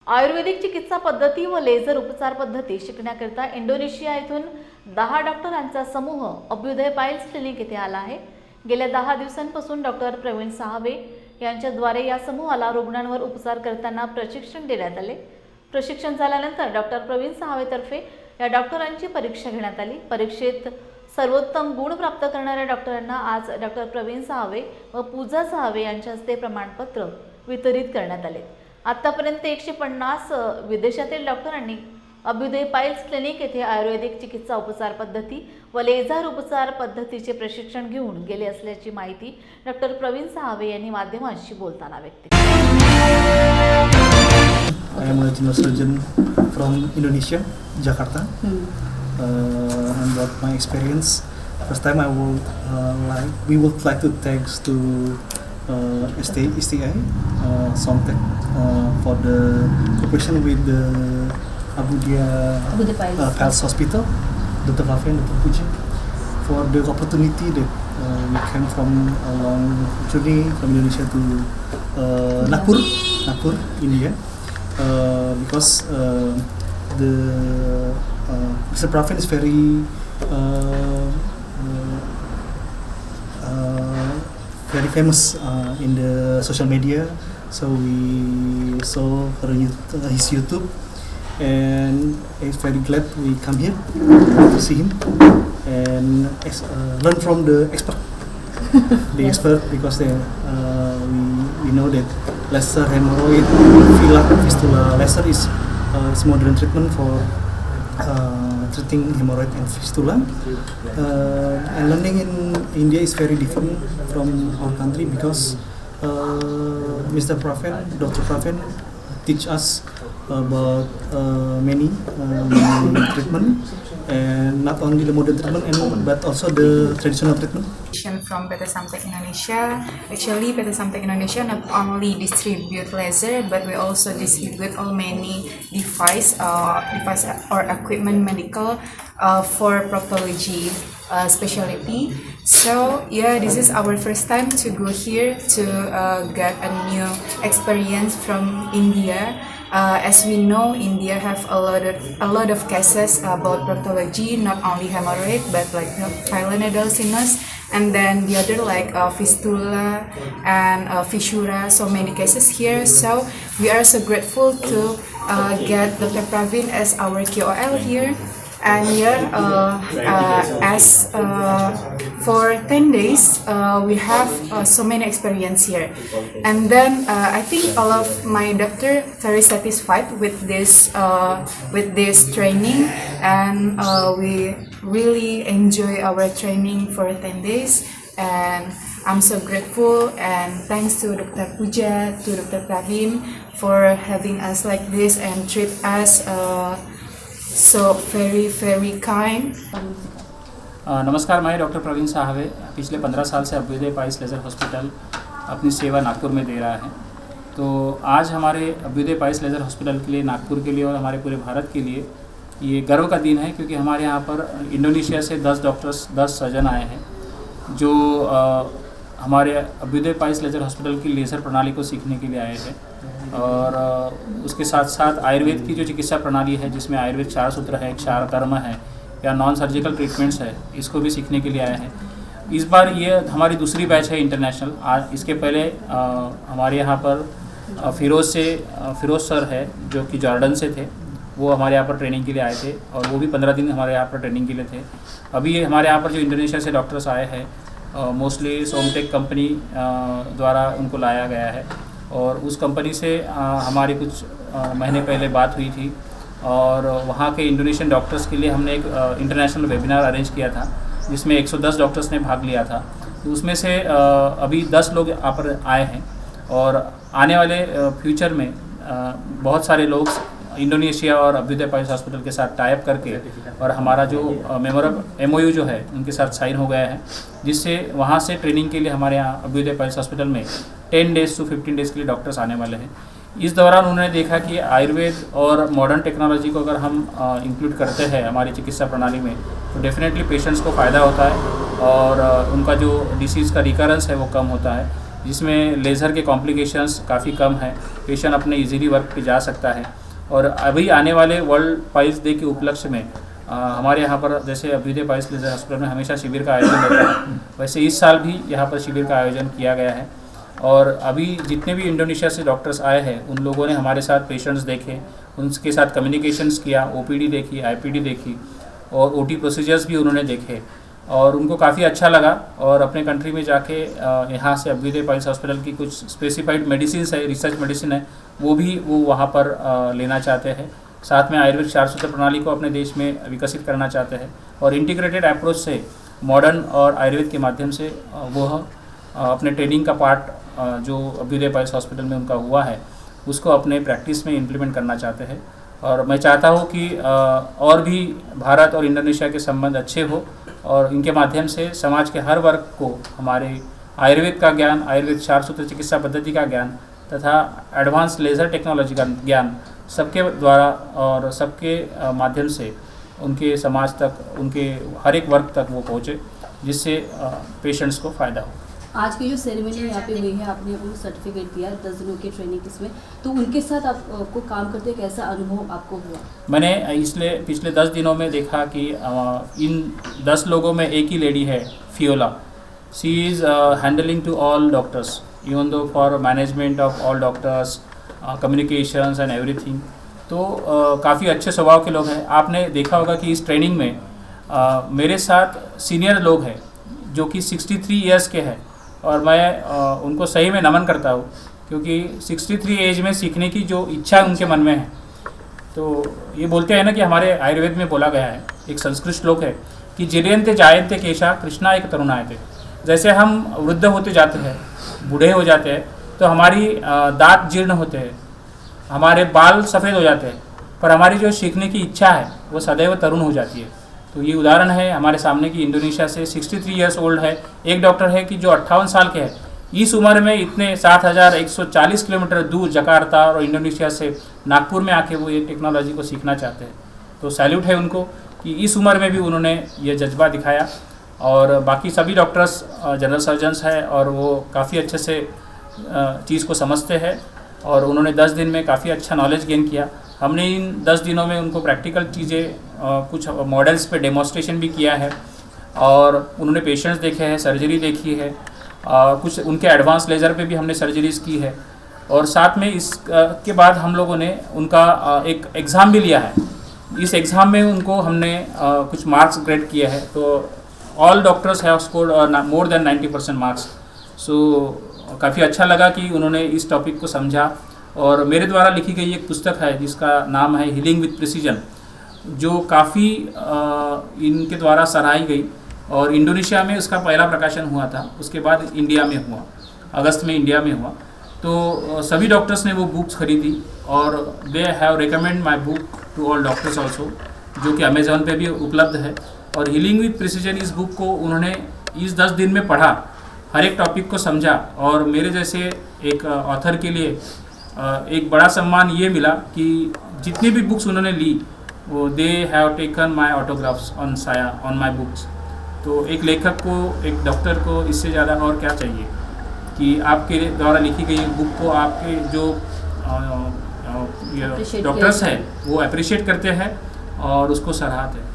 आयुर्वेदिक चिकित्सा पद्धती व लेझर उपचार पद्धती शिकण्याकरिता इंडोनेशिया येथून 10 डॉक्टरांचा समूह अभ्युदय पाइल्स क्लिनिक येथे आला आहे। गेल्या 10 दिवसांपासून डॉक्टर प्रवीण साहवे यांच्याद्वारे या समूहाला रुग्णांवर उपचार करताना प्रशिक्षण देण्यात आले। प्रशिक्षण झाल्यानंतर डॉक्टर प्रवीण साहवेतर्फे या डॉक्टरांची परीक्षा घेण्यात आली। परीक्षेत सर्वोत्तम गुण प्राप्त करणाऱ्या डॉक्टरांना आज डॉक्टर प्रवीण साहवे व पूजा साहवे यांच्या हस्ते प्रमाणपत्र वितरित करण्यात आले। आतापर्यंत 150 विदेशातील डॉक्टरांनी अभ्युदय पाइल्स क्लिनिक येथे आयुर्वेदिक चिकित्सा उपचार पद्धती व लेझर उपचार पद्धतीचे प्रशिक्षण घेऊन गेले असल्याची माहिती डॉक्टर प्रवीण साहवे यांनी माध्यमांशी बोलताना व्यक्त केली। I am a general surgeon from Indonesia, Jakarta. And about my experience, first time we would like to thanks to STI, Somtech, for the cooperation with the Abudia Pals Hospital, Dr. Raven, Dr. Puji, for the opportunity that we came from a long journey from Indonesia to Nagpur, India. Because the Mr. Pravin is very famous in the social media, so we saw his YouTube, and it's very glad we come here to see him and learn from the expert. The expert, because we know that laser hemorrhoid, fistula laser is modern treatment for treating hemorrhoid and fistula. And learning in India is very different from our country, because Mr. Praven, Dr. Praven, teach us about many treatment, and not only the modern treatment but also the traditional treatment. From PT Samtech Indonesia. Actually, PT Samtech Indonesia not only distribute laser, but we also distribute all many device or equipment medical for proctology specialty. So yeah, this is our first time to go here to get a new experience from India. As we know, India have a lot of cases about proctology, not only hemorrhoid but like pilonidal sinus, and then the other like fistula and fissura. So many cases here. So we are so grateful to get Dr. Pravin as our KOL here. And here, as for 10 days, we have so many experience here, and then I think all of my doctor very satisfied with this training, and we really enjoy our training for 10 days, and I'm so grateful, and thanks to Dr. Puja, to Dr. Pravin for having us like this and treat us so very kind. नमस्कार, मैं doctor Praveen साहवे पिछले 15 साल से Abhyuday piles laser hospital अपनी सेवा नागपुर में दे रहा है। तो आज हमारे अभ्युदय पाइल्स लेज़र हॉस्पिटल के लिए, नागपुर के लिए और हमारे पूरे भारत के लिए ये गर्व का दिन है, क्योंकि हमारे यहाँ पर इंडोनेशिया से 10 डॉक्टर्स, 10 सर्जन आए हैं जो हमारे अभ्युदय पाइल्स लेज़र हॉस्पिटल की लेज़र प्रणाली को सीखने के लिए आए हैं। और उसके साथ साथ आयुर्वेद की जो चिकित्सा प्रणाली है, जिसमें आयुर्वेद 4 सूत्र है, 4 कर्म है या नॉन सर्जिकल ट्रीटमेंट्स है, इसको भी सीखने के लिए आए हैं। इस बार ये हमारी दूसरी बैच है इंटरनेशनल। आज इसके पहले हमारे यहाँ पर फिरोज़ सर है जो कि जॉर्डन से थे, वो हमारे यहाँ पर ट्रेनिंग के लिए आए थे और वो भी 15 दिन हमारे यहाँ पर ट्रेनिंग के लिए थे। अभी ये हमारे यहाँ पर जो इंडोनेशिया से डॉक्टर्स आए हैं, मोस्टली सोमटेक कंपनी द्वारा उनको लाया गया है, और उस कंपनी से हमारी कुछ महीने पहले बात हुई थी, और वहाँ के इंडोनेशियन डॉक्टर्स के लिए हमने एक इंटरनेशनल वेबिनार अरेंज किया था, जिसमें 110 डॉक्टर्स ने भाग लिया था। तो उसमें से अभी 10 लोग यहाँ पर आए हैं, और आने वाले फ्यूचर में बहुत सारे लोग इंडोनेशिया और अभ्युदय पाइल्स हॉस्पिटल के साथ टाइप करके, और हमारा जो MOU जो है उनके साथ साइन हो गया है, जिससे वहाँ से ट्रेनिंग के लिए हमारे यहाँ अभ्युदय पाइल्स हॉस्पिटल में 10 डेज़ to 15 डेज़ के लिए डॉक्टर्स आने वाले हैं। इस दौरान उन्होंने देखा कि आयुर्वेद और मॉडर्न टेक्नोलॉजी को अगर हम इंक्लूड करते हैं हमारी चिकित्सा प्रणाली में, तो डेफिनेटली पेशेंट्स को फ़ायदा होता है और उनका जो डिसीज़ का रिकरेंस है वो कम होता है। जिसमें लेज़र के कॉम्प्लिकेशंस काफ़ी कम है, पेशेंट अपने इजीली वर्क पे जा सकता है। और अभी आने वाले वर्ल्ड पाइल्स डे के उपलक्ष्य में हमारे यहाँ पर जैसे अभ्युदय पाइल्स लेज़र हॉस्पिटल में हमेशा शिविर का आयोजन होता है, वैसे इस साल भी यहाँ पर शिविर का आयोजन किया गया है। और अभी जितने भी इंडोनेशिया से डॉक्टर्स आए हैं उन लोगों ने हमारे साथ पेशेंट्स देखे, उनके साथ कम्युनिकेशंस किया, ओपीडी देखी, आईपीडी देखी और ओटी प्रोसीजर्स भी उन्होंने देखे और उनको काफ़ी अच्छा लगा। और अपने कंट्री में जाके यहाँ से अभ्युदय पाइल्स हॉस्पिटल की कुछ स्पेसिफाइड मेडिसिन है, रिसर्च मेडिसिन है, वो वहाँ पर लेना चाहते हैं। साथ में आयुर्वेद 4 सूत्र प्रणाली को अपने देश में विकसित करना चाहते हैं और इंटीग्रेटेड अप्रोच से मॉडर्न और आयुर्वेद के माध्यम से वो अपने ट्रेनिंग का पार्ट जो अभ्युदय पाइल्स हॉस्पिटल में उनका हुआ है उसको अपने प्रैक्टिस में इम्प्लीमेंट करना चाहते हैं। और मैं चाहता हूँ कि और भी भारत और इंडोनेशिया के संबंध अच्छे हो और इनके माध्यम से समाज के हर वर्ग को हमारे आयुर्वेद का ज्ञान, आयुर्वेद 4 सूत्र चिकित्सा पद्धति का ज्ञान तथा एडवांस लेज़र टेक्नोलॉजी का ज्ञान सबके द्वारा और सबके माध्यम से उनके समाज तक, उनके हर एक वर्ग तक वो पहुँचे, जिससे पेशेंट्स को फ़ायदा हो। आज की जो सेरेमनी यहाँ पे हुई है, आपने उनको सर्टिफिकेट दिया 10 दिनों की ट्रेनिंग इसमें, तो उनके साथ आपको काम करते कैसा अनुभव आपको हुआ? मैंने इसलिए पिछले 10 दिनों में देखा कि इन 10 लोगों में एक ही लेडी है, Fiola. She is handling to all doctors, even though for management of all doctors, communications and everything. तो काफ़ी अच्छे स्वभाव के लोग हैं। आपने देखा होगा कि इस ट्रेनिंग में मेरे साथ सीनियर लोग हैं जो कि 63 ईयर्स के हैं और मैं उनको सही में नमन करता हूँ, क्योंकि 63 एज में सीखने की जो इच्छा उनके मन में है। तो ये बोलते हैं ना कि हमारे आयुर्वेद में बोला गया है, एक संस्कृत श्लोक है कि जिरेंते जायंते केशा कृष्णा एक तरुणायते। जैसे हम वृद्ध होते जाते हैं, बूढ़े हो जाते हैं, तो हमारी दांत जीर्ण होते हैं, हमारे बाल सफ़ेद हो जाते हैं, पर हमारी जो सीखने की इच्छा है वो सदैव तरुण हो जाती है। तो ये उदाहरण है हमारे सामने कि इंडोनेशिया से 63 ईयर्स ओल्ड है एक डॉक्टर है कि जो 58 साल के है, इस उम्र में इतने 7140 किलोमीटर दूर जकार्ता और इंडोनेशिया से नागपुर में आके वो ये टेक्नोलॉजी को सीखना चाहते हैं। तो सैल्यूट है उनको कि इस उम्र में भी उन्होंने ये जज्बा दिखाया। और बाकी सभी डॉक्टर्स जनरल सर्जन्स हैं और वो काफ़ी अच्छे से चीज़ को समझते हैं और उन्होंने 10 दिन में काफ़ी अच्छा नॉलेज गेन किया। हमने इन 10 दिनों में उनको प्रैक्टिकल चीज़ें कुछ मॉडल्स पे डेमोन्स्ट्रेशन भी किया है और उन्होंने पेशेंट्स देखे हैं, सर्जरी देखी है, कुछ उनके एडवांस लेज़र पे भी हमने सर्जरीज़ की है। और साथ में इस के बाद हम लोगों ने उनका एक एग्ज़ाम भी लिया है। इस एग्ज़ाम में उनको हमने कुछ मार्क्स ग्रेड किए हैं। तो all doctors have scored more than 90% marks. So काफ़ी अच्छा लगा कि उन्होंने इस टॉपिक को समझा। और मेरे द्वारा लिखी गई एक पुस्तक है जिसका नाम है हीलिंग विथ प्रिसीजन, जो काफ़ी इनके द्वारा सराही गई और इंडोनेशिया में उसका पहला प्रकाशन हुआ था, उसके बाद इंडिया में हुआ, अगस्त में इंडिया में हुआ। तो सभी डॉक्टर्स ने वो बुक्स खरीदी और they have recommend my book to all doctors also, जो कि अमेज़ॉन पे भी उपलब्ध है। और हीलिंग विथ प्रिसीजन इस बुक को उन्होंने इस 10 दिन में पढ़ा, हर एक टॉपिक को समझा और मेरे जैसे एक ऑथर के लिए एक बड़ा सम्मान ये मिला कि जितनी भी बुक्स उन्होंने ली वो they have taken my autographs on my books. तो एक लेखक को, एक डॉक्टर को इससे ज़्यादा और क्या चाहिए कि आपके द्वारा लिखी गई बुक को आपके जो डॉक्टर्स हैं वो अप्रिशिएट करते हैं और उसको सराहते हैं।